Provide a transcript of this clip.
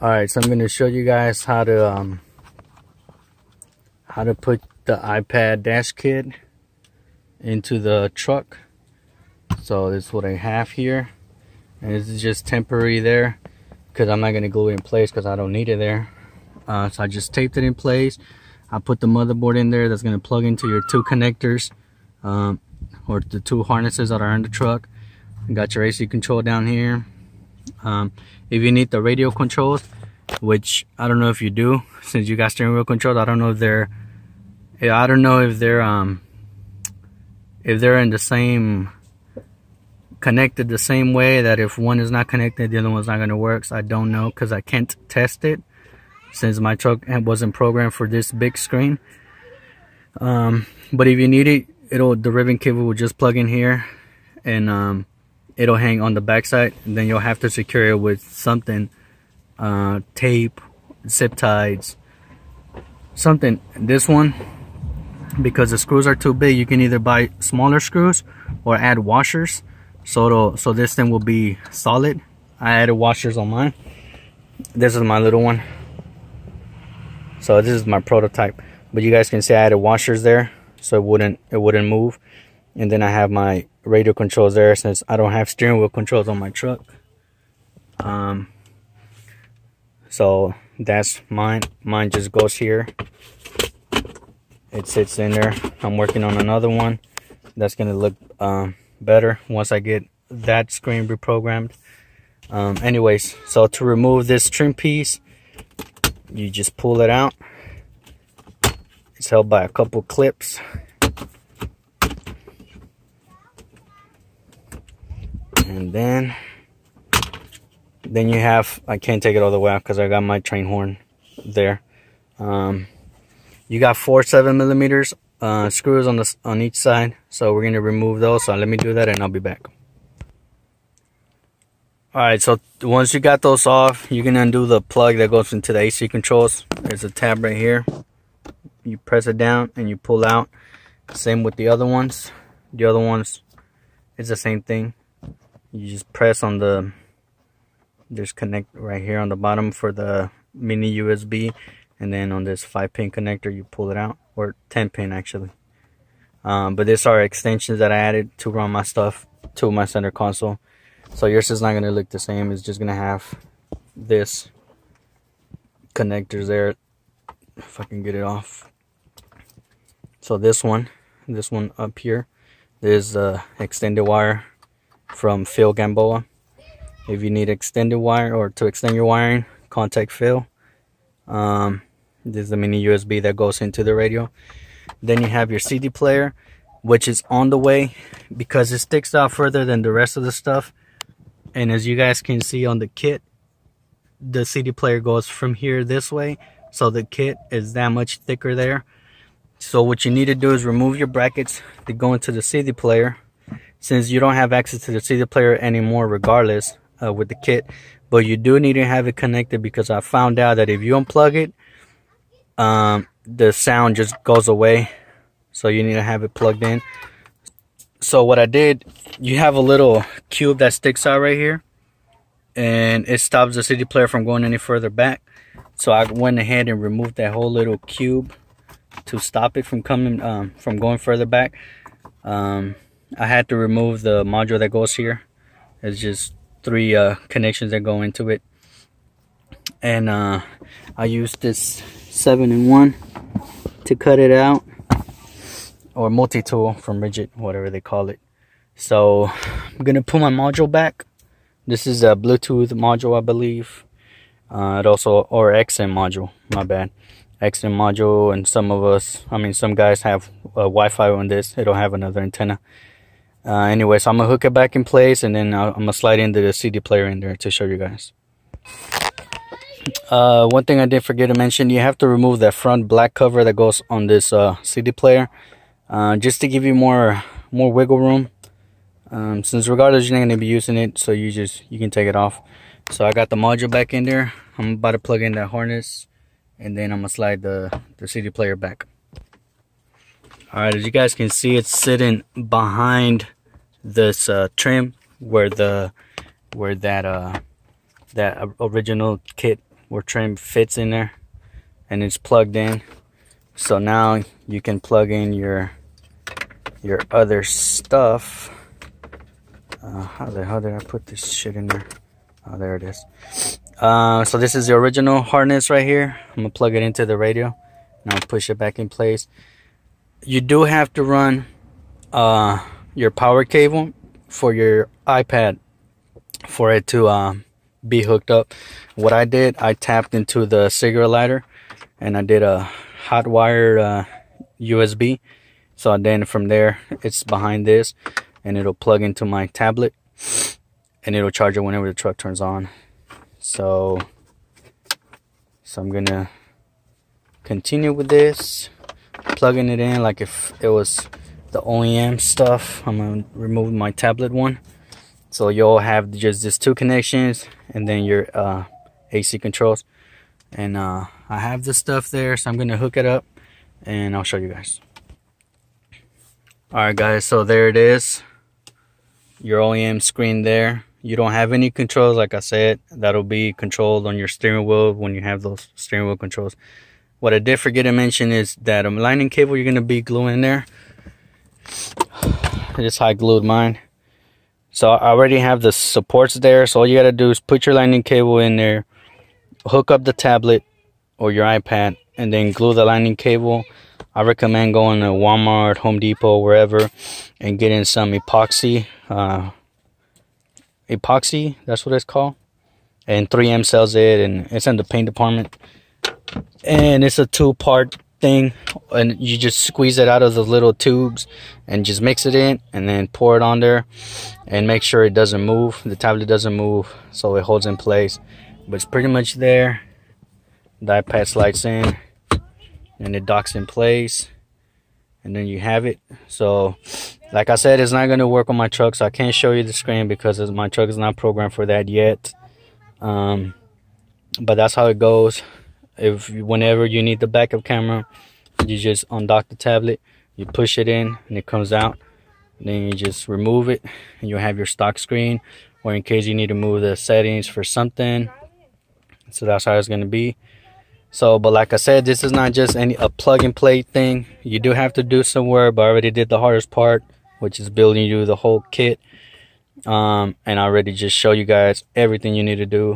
Alright, so I'm going to show you guys how to put the iPad dash kit into the truck. So this is what I have here, and this is just temporary there because I'm not going to glue it in place because I don't need it there. So I just taped it in place. I put the motherboard in there that's going to plug into your two connectors, or the two harnesses that are in the truck. You got your AC control down here. If you need the radio controls, which I don't know if you do, since you got steering wheel controls, I don't know if they're in the same, connected the same way, that if one is not connected the other one's not going to work. So I don't know because I can't test it since my truck wasn't programmed for this big screen. But if you need it, the ribbon cable will just plug in here, and it'll hang on the backside, and then you'll have to secure it with something, tape, zip ties, something. This one, because the screws are too big, you can either buy smaller screws or add washers, so this thing will be solid. I added washers on mine. This is my little one, so this is my prototype, but you guys can see I added washers there so it wouldn't move. And then I have my radio controls there since I don't have steering wheel controls on my truck. So that's mine. Mine just goes here. It sits in there. I'm working on another one that's gonna look better once I get that screen reprogrammed. Anyways, so to remove this trim piece, you just pull it out. It's held by a couple clips. And then you have, I can't take it all the way out because I got my train horn there. You got 4 7mm screws on each side, so we're gonna remove those. So let me do that and I'll be back. Alright, so once you got those off, you can undo the plug that goes into the AC controls. There's a tab right here. You press it down and you pull out. Same with the other ones. The other ones, it's the same thing. You just press on there's connect right here on the bottom for the mini USB, and then on this 5-pin connector you pull it out, or 10-pin actually. But these are extensions that I added to run my stuff to my center console. So yours is not going to look the same. It's just going to have this connectors there, if I can get it off. So this one up here is the extended wire from Phil Gamboa. If you need extended wire or to extend your wiring, contact Phil. This is the mini USB that goes into the radio. Then you have your CD player, which is on the way because it sticks out further than the rest of the stuff. And as you guys can see on the kit, the CD player goes from here this way, so the kit is that much thicker there. So what you need to do is remove your brackets to go into the CD player, since you don't have access to the CD player anymore regardless with the kit. But you do need to have it connected, because I found out that if you unplug it, the sound just goes away. So you need to have it plugged in. So what I did, you have a little cube that sticks out right here, and it stops the CD player from going any further back. So I went ahead and removed that whole little cube to stop it from going further back. I had to remove the module that goes here. It's just 3 connections that go into it, and I used this 7-in-1 to cut it out, or multi-tool from Rigid, whatever they call it. So I'm gonna put my module back. This is a Bluetooth module, I believe. It also, or XM module, my bad. XM module, and some guys have Wi-Fi on this. They don't have another antenna. Anyway, so I'm gonna hook it back in place, and then I'm gonna slide into the CD player in there to show you guys. One thing I did forget to mention, you have to remove that front black cover that goes on this CD player, just to give you more wiggle room. Since regardless you're not gonna be using it, so you can take it off. So I got the module back in there. I'm about to plug in that harness, and then I'm gonna slide the CD player back. Alright, as you guys can see, it's sitting behind this trim where that original kit where trim fits in there, and it's plugged in. So now you can plug in your other stuff. How the hell did I put this shit in there? Oh, there it is. So this is the original harness right here. I'm gonna plug it into the radio and I'll push it back in place. You do have to run your power cable for your iPad for it to be hooked up. What I did, I tapped into the cigarette lighter and I did a hot wire USB. So then from there, it's behind this and it'll plug into my tablet and it'll charge it whenever the truck turns on. So I'm gonna continue with this, plugging it in like if it was the OEM stuff. I'm gonna remove my tablet one. So you'll have just these two connections and then your AC controls. And I have the stuff there, so I'm gonna hook it up and I'll show you guys. Alright guys, so there it is. Your OEM screen there. You don't have any controls, like I said. That'll be controlled on your steering wheel when you have those steering wheel controls. What I did forget to mention is that a lightning cable you're gonna be gluing there. I just hot glued mine. So I already have the supports there. So all you gotta do is put your lightning cable in there, hook up the tablet or your iPad, and then glue the lightning cable. I recommend going to Walmart, Home Depot, wherever, and getting some epoxy. Epoxy, that's what it's called. And 3M sells it, and it's in the paint department. And it's a two-part thing, and you just squeeze it out of the little tubes and just mix it in, and then pour it on there, and make sure it doesn't move. The tablet doesn't move, so it holds in place. But it's pretty much there. The iPad slides in and it docks in place, and then you have it. So like I said, it's not going to work on my truck, so I can't show you the screen because my truck is not programmed for that yet. But that's how it goes. Whenever you need the backup camera, you just undock the tablet, you push it in and it comes out, then you just remove it and you have your stock screen, or in case you need to move the settings for something. So that's how it's going to be. So, but like I said, this is not just a plug and play thing. You do have to do some work, but I already did the hardest part, which is building you the whole kit. And I already just show you guys everything you need to do.